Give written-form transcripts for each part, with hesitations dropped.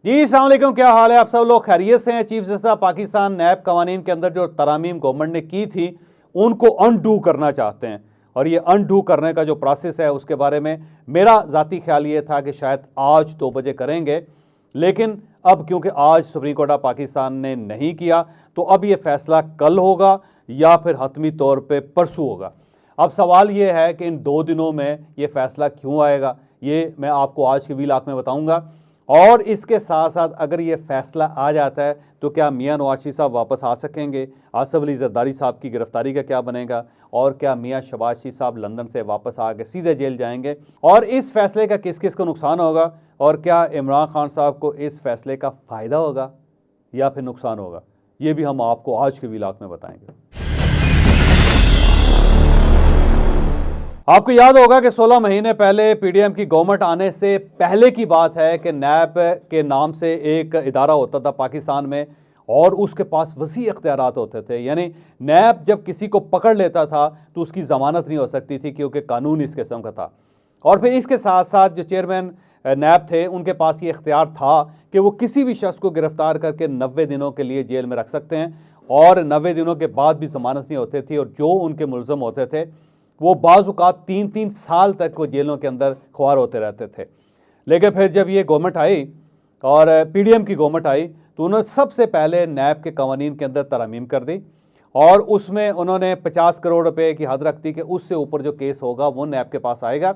جی السلام علیکم، کیا حال ہے؟ آپ سب لوگ خیریت سے ہیں؟ چیف جسٹس پاکستان نیب قوانین کے اندر جو ترامیم گورنمنٹ نے کی تھی ان کو انڈو کرنا چاہتے ہیں، اور یہ انڈو کرنے کا جو پروسیس ہے اس کے بارے میں میرا ذاتی خیال یہ تھا کہ شاید آج 2 بجے کریں گے، لیکن اب کیونکہ آج سپریم کورٹ آف پاکستان نے نہیں کیا تو اب یہ فیصلہ کل ہوگا یا پھر حتمی طور پہ پرسوں ہوگا۔ اب سوال یہ ہے کہ ان 2 دنوں میں یہ فیصلہ کیوں آئے گا، یہ میں آپ کو آج کے ویلاگ میں بتاؤں گا، اور اس کے ساتھ ساتھ اگر یہ فیصلہ آ جاتا ہے تو کیا میاں نواز شریف صاحب واپس آ سکیں گے، آصف علی زرداری صاحب کی گرفتاری کا کیا بنے گا، اور کیا میاں شہباز شریف صاحب لندن سے واپس آ کے سیدھے جیل جائیں گے، اور اس فیصلے کا کس کس کو نقصان ہوگا، اور کیا عمران خان صاحب کو اس فیصلے کا فائدہ ہوگا یا پھر نقصان ہوگا، یہ بھی ہم آپ کو آج کے ویلاگ میں بتائیں گے۔ آپ کو یاد ہوگا کہ 16 مہینے پہلے پی ڈی ایم کی گورنمنٹ آنے سے پہلے کی بات ہے کہ نیب کے نام سے ایک ادارہ ہوتا تھا پاکستان میں، اور اس کے پاس وسیع اختیارات ہوتے تھے، یعنی نیب جب کسی کو پکڑ لیتا تھا تو اس کی ضمانت نہیں ہو سکتی تھی کیونکہ قانون اس قسم کا تھا۔ اور پھر اس کے ساتھ ساتھ جو چیئرمین نیب تھے ان کے پاس یہ اختیار تھا کہ وہ کسی بھی شخص کو گرفتار کر کے 90 دنوں کے لیے جیل میں رکھ سکتے ہیں، اور 90 دنوں کے بعد بھی ضمانت نہیں ہوتی تھی، اور جو ان کے ملزم ہوتے تھے وہ بعض اوقات 3 سال تک وہ جیلوں کے اندر خوار ہوتے رہتے تھے۔ لیکن پھر جب یہ گورنمنٹ آئی اور پی ڈی ایم کی گورنمنٹ آئی تو انہوں نے سب سے پہلے نیب کے قوانین کے اندر ترامیم کر دی، اور اس میں انہوں نے 50 کروڑ روپے کی حد رکھ دی کہ اس سے اوپر جو کیس ہوگا وہ نیب کے پاس آئے گا،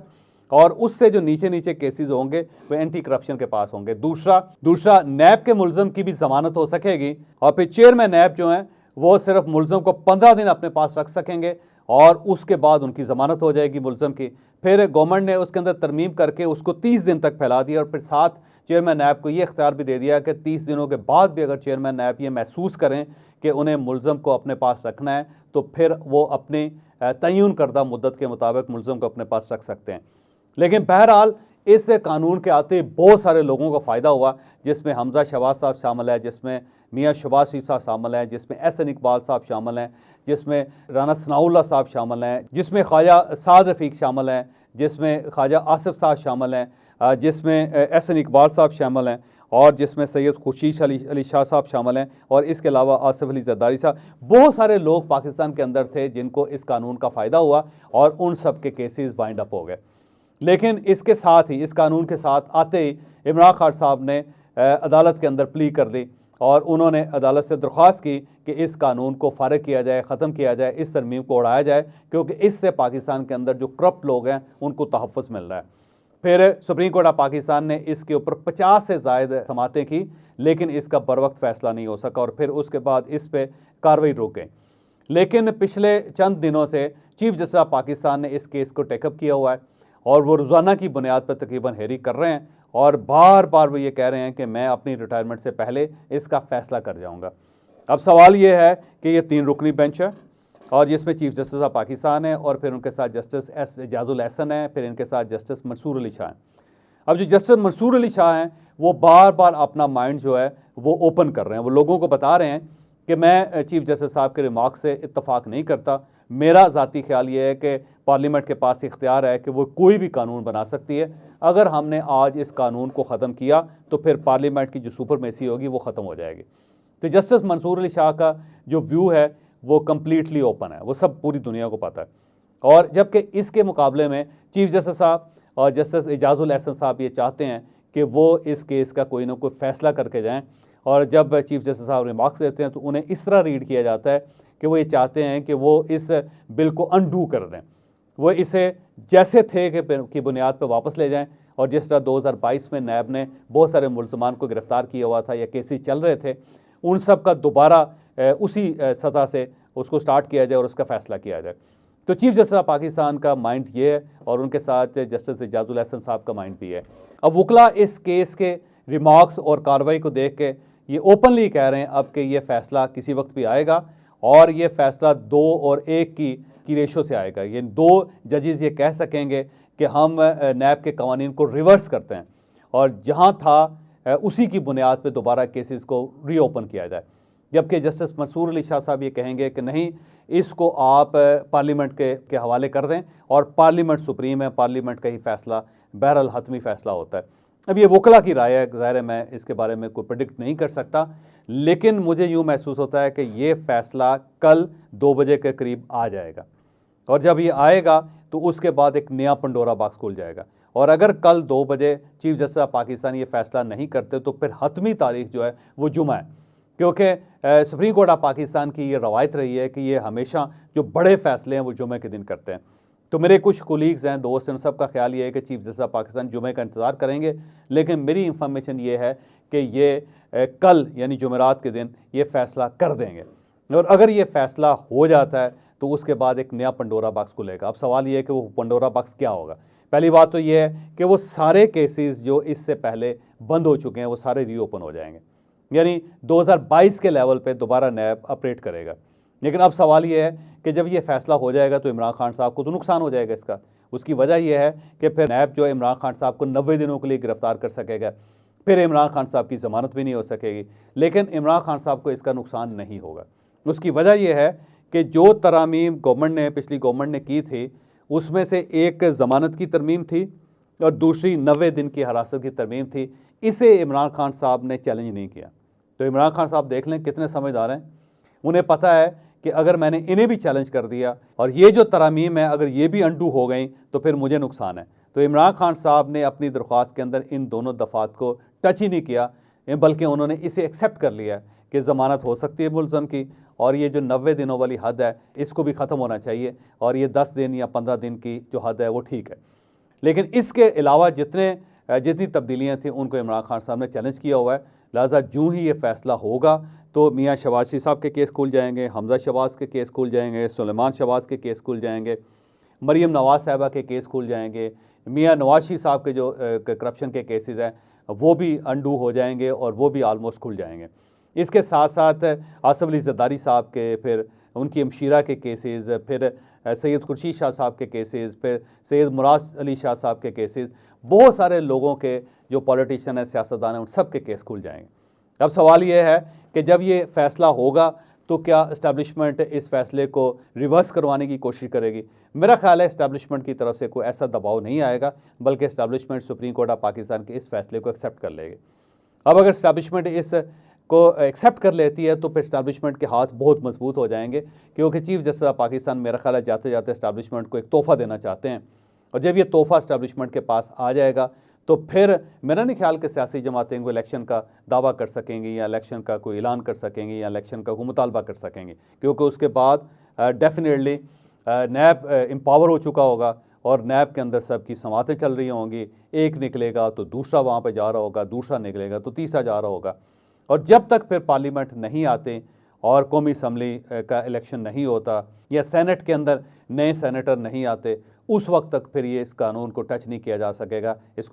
اور اس سے جو نیچے کیسز ہوں گے وہ اینٹی کرپشن کے پاس ہوں گے۔ دوسرا نیب کے ملزم کی بھی ضمانت ہو سکے گی، اور پھر چیئرمین نیب جو ہیں وہ صرف ملزم کو 15 دن اپنے پاس رکھ سکیں گے، اور اس کے بعد ان کی ضمانت ہو جائے گی ملزم کی۔ پھر گورنمنٹ نے اس کے اندر ترمیم کر کے اس کو 30 دن تک پھیلا دیا، اور پھر ساتھ چیئرمین نیب کو یہ اختیار بھی دے دیا کہ 30 دنوں کے بعد بھی اگر چیئرمین نیب یہ محسوس کریں کہ انہیں ملزم کو اپنے پاس رکھنا ہے تو پھر وہ اپنی تعین کردہ مدت کے مطابق ملزم کو اپنے پاس رکھ سکتے ہیں۔ لیکن بہرحال اس قانون کے آتے بہت سارے لوگوں کو فائدہ ہوا، جس میں حمزہ شہباز صاحب شامل ہے، جس میں میاں شہباز شریف صاحب شامل ہیں، جس میں احسن اقبال صاحب شامل ہیں، جس میں رانا ثناء اللہ صاحب شامل ہیں، جس میں خواجہ سعد رفیق شامل ہیں، جس میں خواجہ آصف صاحب شامل ہیں، جس میں احسن اقبال صاحب شامل ہیں، اور جس میں سید خورشید علی شاہ صاحب شامل ہیں، اور اس کے علاوہ آصف علی زرداری صاحب۔ بہت سارے لوگ پاکستان کے اندر تھے جن کو اس قانون کا فائدہ ہوا، اور ان سب کے کیسز وائنڈ اپ ہو گئے۔ لیکن اس کے ساتھ ہی، اس قانون کے ساتھ آتے ہی عمران خان صاحب نے عدالت کے اندر پلی کر دی، اور انہوں نے عدالت سے درخواست کی کہ اس قانون کو فارغ کیا جائے، ختم کیا جائے، اس ترمیم کو اڑایا جائے، کیونکہ اس سے پاکستان کے اندر جو کرپٹ لوگ ہیں ان کو تحفظ مل رہا ہے۔ پھر سپریم کورٹ آف پاکستان نے اس کے اوپر 50 سے زائد سماعتیں کی، لیکن اس کا بروقت فیصلہ نہیں ہو سکا، اور پھر اس کے بعد اس پہ کارروائی رک گئی۔ لیکن پچھلے چند دنوں سے چیف جسٹس آف پاکستان نے اس کیس کو ٹیک اپ کیا ہوا ہے، اور وہ روزانہ کی بنیاد پر تقریباً ہیئرنگ کر رہے ہیں، اور بار بار وہ یہ کہہ رہے ہیں کہ میں اپنی ریٹائرمنٹ سے پہلے اس کا فیصلہ کر جاؤں گا۔ اب سوال یہ ہے کہ یہ 3 رکنی بینچ ہے، اور جس میں چیف جسٹس آف پاکستان ہے، اور پھر ان کے ساتھ جسٹس ایس اعجاز الاحسن ہے، پھر ان کے ساتھ جسٹس منصور علی شاہ ہیں۔ اب جو جسٹس منصور علی شاہ ہیں وہ بار بار اپنا مائنڈ جو ہے وہ اوپن کر رہے ہیں، وہ لوگوں کو بتا رہے ہیں کہ میں چیف جسٹس صاحب کے ریمارک سے اتفاق نہیں کرتا، میرا ذاتی خیال یہ ہے کہ پارلیمنٹ کے پاس اختیار ہے کہ وہ کوئی بھی قانون بنا سکتی ہے، اگر ہم نے آج اس قانون کو ختم کیا تو پھر پارلیمنٹ کی جو سپرمیسی ہوگی وہ ختم ہو جائے گی۔ تو جسٹس منصور علی شاہ کا جو ویو ہے وہ کمپلیٹلی اوپن ہے، وہ سب پوری دنیا کو پتہ ہے، اور جبکہ اس کے مقابلے میں چیف جسٹس صاحب اور جسٹس اعجاز الاحسن صاحب یہ چاہتے ہیں کہ وہ اس کیس کا کوئی نہ کوئی فیصلہ کر کے جائیں، اور جب چیف جسٹس صاحب ریمارکس دیتے ہیں تو انہیں اس طرح ریڈ کیا جاتا ہے کہ وہ یہ چاہتے ہیں کہ وہ اس بل کو انڈو کر دیں، وہ اسے جیسے تھے کی بنیاد پہ واپس لے جائیں، اور جس طرح 2022 میں نیب نے بہت سارے ملزمان کو گرفتار کیا ہوا تھا یا کیسز چل رہے تھے، ان سب کا دوبارہ اسی سطح سے اس کو سٹارٹ کیا جائے اور اس کا فیصلہ کیا جائے۔ تو چیف جسٹس آف پاکستان کا مائنڈ یہ ہے، اور ان کے ساتھ جسٹس اعجاز الاحسن صاحب کا مائنڈ بھی ہے۔ اب وکلا اس کیس کے ریمارکس اور کارروائی کو دیکھ کے یہ اوپنلی کہہ رہے ہیں اب کہ یہ فیصلہ کسی وقت بھی آئے گا، اور یہ فیصلہ 2 اور 1 کی ریشو سے آئے گا، یہ 2 ججز یہ کہہ سکیں گے کہ ہم نیب کے قوانین کو ریورس کرتے ہیں، اور جہاں تھا اسی کی بنیاد پہ دوبارہ کیسز کو ری اوپن کیا جائے، جبکہ جسٹس منصور علی شاہ صاحب یہ کہیں گے کہ نہیں، اس کو آپ پارلیمنٹ کے حوالے کر دیں، اور پارلیمنٹ سپریم ہے، پارلیمنٹ کا ہی فیصلہ بہرحال حتمی فیصلہ ہوتا ہے۔ اب یہ وکلا کی رائے ہے، ظاہر ہے میں اس کے بارے میں کوئی پریڈکٹ نہیں کر سکتا، لیکن مجھے یوں محسوس ہوتا ہے کہ یہ فیصلہ کل 2 بجے کے قریب آ جائے گا، اور جب یہ آئے گا تو اس کے بعد ایک نیا پنڈورا باکس کھل جائے گا، اور اگر کل 2 بجے چیف جسٹس آف پاکستان یہ فیصلہ نہیں کرتے تو پھر حتمی تاریخ جو ہے وہ جمعہ ہے، کیونکہ سپریم کورٹ آف پاکستان کی یہ روایت رہی ہے کہ یہ ہمیشہ جو بڑے فیصلے ہیں وہ جمعہ کے دن کرتے ہیں۔ تو میرے کچھ کولیگز ہیں، دوست ہیں، ان سب کا خیال یہ ہے کہ چیف جسٹس آف پاکستان جمعہ کا انتظار کریں گے، لیکن میری انفارمیشن یہ ہے کہ یہ کل یعنی جمعرات کے دن یہ فیصلہ کر دیں گے، اور اگر یہ فیصلہ ہو جاتا ہے تو اس کے بعد ایک نیا پنڈورا باکس کھلے گا۔ اب سوال یہ ہے کہ وہ پنڈورا باکس کیا ہوگا؟ پہلی بات تو یہ ہے کہ وہ سارے کیسز جو اس سے پہلے بند ہو چکے ہیں وہ سارے ری اوپن ہو جائیں گے، یعنی 2022 کے لیول پہ دوبارہ نیب آپریٹ کرے گا۔ لیکن اب سوال یہ ہے کہ جب یہ فیصلہ ہو جائے گا تو عمران خان صاحب کو تو نقصان ہو جائے گا اس کی وجہ یہ ہے کہ پھر نیب جو عمران خان صاحب کو 90 دنوں کے لیے گرفتار کر سکے گا، پھر عمران خان صاحب کی ضمانت بھی نہیں ہو سکے گی، لیکن عمران خان صاحب کو اس کا نقصان نہیں ہوگا۔ اس کی وجہ یہ ہے کہ جو ترامیم پچھلی گورنمنٹ نے کی تھی اس میں سے ایک ضمانت کی ترمیم تھی اور دوسری 90 دن کی حراست کی ترمیم تھی، اسے عمران خان صاحب نے چیلنج نہیں کیا۔ تو عمران خان صاحب دیکھ لیں کتنے سمجھدار ہیں، انہیں پتہ ہے کہ اگر میں نے انہیں بھی چیلنج کر دیا اور یہ جو ترامیم ہے اگر یہ بھی انڈو ہو گئیں تو پھر مجھے نقصان ہے۔ تو عمران خان صاحب نے اپنی درخواست کے اندر ان دونوں دفعات کو ٹچ ہی نہیں کیا، بلکہ انہوں نے اسے ایکسیپٹ کر لیا کہ ضمانت ہو سکتی ہے ملزم کی، اور یہ جو 90 دنوں والی حد ہے اس کو بھی ختم ہونا چاہیے، اور یہ 10 دن یا 15 دن کی جو حد ہے وہ ٹھیک ہے۔ لیکن اس کے علاوہ جتنی تبدیلیاں تھیں ان کو عمران خان صاحب نے چیلنج کیا ہوا ہے، لہٰذا جو ہی یہ فیصلہ ہوگا تو میاں شہباز شریف صاحب کے کیس کھل جائیں گے، حمزہ شہباز کے کیس کھل جائیں گے، سلیمان شہباز کے کیس کھل جائیں گے، مریم نواز صاحبہ کے کیس کھل جائیں گے، میاں نواز شریف صاحب کے جو کرپشن کے کیسز ہیں وہ بھی انڈو ہو جائیں گے اور وہ بھی آلموسٹ کھل جائیں گے۔ اس کے ساتھ ساتھ آصف علی زرداری صاحب کے، پھر ان کی ہمشیرہ کے کیسز، پھر سید خورشید شاہ صاحب کے کیسز، پھر سید مراد علی شاہ صاحب کے کیسز، بہت سارے لوگوں کے جو پولیٹیشین ہیں، سیاستدان ہیں، ان سب کے کیس کھل جائیں گے۔ اب سوال یہ ہے کہ جب یہ فیصلہ ہوگا تو کیا اسٹیبلشمنٹ اس فیصلے کو ریورس کروانے کی کوشش کرے گی؟ میرا خیال ہے اسٹیبلشمنٹ کی طرف سے کوئی ایسا دباؤ نہیں آئے گا، بلکہ establishment supreme court of Pakistan کے اس فیصلے کو ایکسیپٹ کر لے گی۔ اب اگر اسٹیبلشمنٹ اس کو ایکسیپٹ کر لیتی ہے تو پھر اسٹیبلشمنٹ کے ہاتھ بہت مضبوط ہو جائیں گے، کیونکہ چیف جسٹس آف پاکستان میرا خیال ہے جاتے جاتے اسٹیبلشمنٹ کو ایک تحفہ دینا چاہتے ہیں، اور جب یہ تحفہ اسٹیبلشمنٹ کے پاس آ جائے گا تو پھر میرا نہیں خیال کہ سیاسی جماعتیں کو الیکشن کا دعویٰ کر سکیں گی یا الیکشن کا کوئی اعلان کر سکیں گی یا الیکشن کا کوئی مطالبہ کر سکیں گی، کیونکہ اس کے بعد ڈیفینیٹلی نیب امپاور ہو چکا ہوگا اور نیب کے اندر سب کی سماعتیں چل رہی ہوں گی، ایک نکلے گا تو دوسرا وہاں پہ جا رہا ہوگا، دوسرا نکلے گا تو تیسرا جا رہا ہوگا، اور جب تک پھر پارلیمنٹ نہیں آتے اور قومی اسمبلی کا الیکشن نہیں ہوتا یا سینٹ کے اندر نئے سینیٹر نہیں آتے، اس وقت تک پھر یہ اس قانون کو ٹچ نہیں کیا جا سکے گا، اس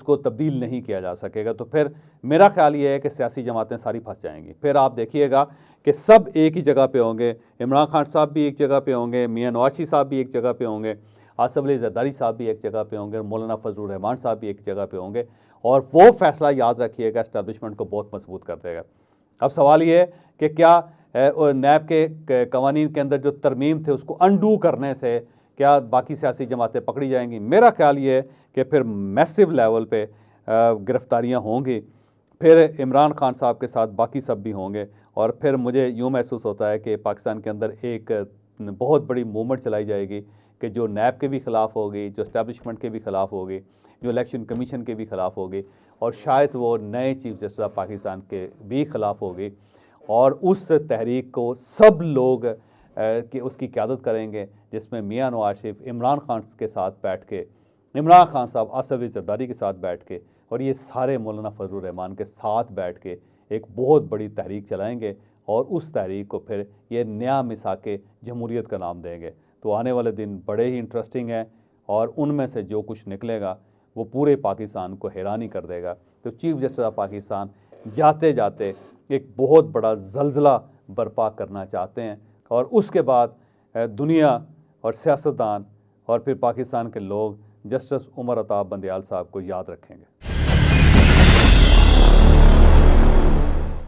کو تبدیل نہیں کیا جا سکے گا۔ تو پھر میرا خیال یہ ہے کہ سیاسی جماعتیں ساری پھنس جائیں گی۔ پھر آپ دیکھیے گا کہ سب ایک ہی جگہ پہ ہوں گے، عمران خان صاحب بھی ایک جگہ پہ ہوں گے، میاں نواز شریف صاحب بھی ایک جگہ پہ ہوں گے، آصف علی زرداری صاحب بھی ایک جگہ پہ ہوں گے، مولانا فضل الرحمان صاحب بھی ایک جگہ پہ ہوں گے، اور وہ فیصلہ یاد رکھیے گا اسٹیبلشمنٹ کو بہت مضبوط کر دے گا۔ اب سوال یہ ہے کہ کیا نیب کے قوانین کے اندر جو ترمیم تھے اس کو انڈو کرنے سے کیا باقی سیاسی جماعتیں پکڑی جائیں گی؟ میرا خیال یہ ہے کہ پھر میسو لیول پہ گرفتاریاں ہوں گی، پھر عمران خان صاحب کے ساتھ باقی سب بھی ہوں گے، اور پھر مجھے یوں محسوس ہوتا ہے کہ پاکستان کے اندر ایک بہت بڑی موومنٹ چلائی جائے گی کہ جو نیب کے بھی خلاف ہوگی، جو اسٹیبلشمنٹ کے بھی خلاف ہوگی، جو الیکشن کمیشن کے بھی خلاف ہوگی، اور شاید وہ نئے چیف جسٹس آف پاکستان کے بھی خلاف ہوگی، اور اس تحریک کو سب لوگ کہ اس کی قیادت کریں گے، جس میں میاں نواز شریف عمران خان کے ساتھ بیٹھ کے، عمران خان صاحب آصف علی زرداری کے ساتھ بیٹھ کے، اور یہ سارے مولانا فضل الرحمان کے ساتھ بیٹھ کے ایک بہت بڑی تحریک چلائیں گے، اور اس تحریک کو پھر یہ نیا میثاق جمہوریت کا نام دیں گے۔ تو آنے والے دن بڑے ہی انٹرسٹنگ ہیں، اور ان میں سے جو کچھ نکلے گا وہ پورے پاکستان کو حیرانی کر دے گا۔ تو چیف جسٹس آف پاکستان جاتے جاتے ایک بہت بڑا زلزلہ برپا کرنا چاہتے ہیں، اور اس کے بعد دنیا اور سیاستدان اور پھر پاکستان کے لوگ جسٹس عمر عطا بندیال صاحب کو یاد رکھیں گے۔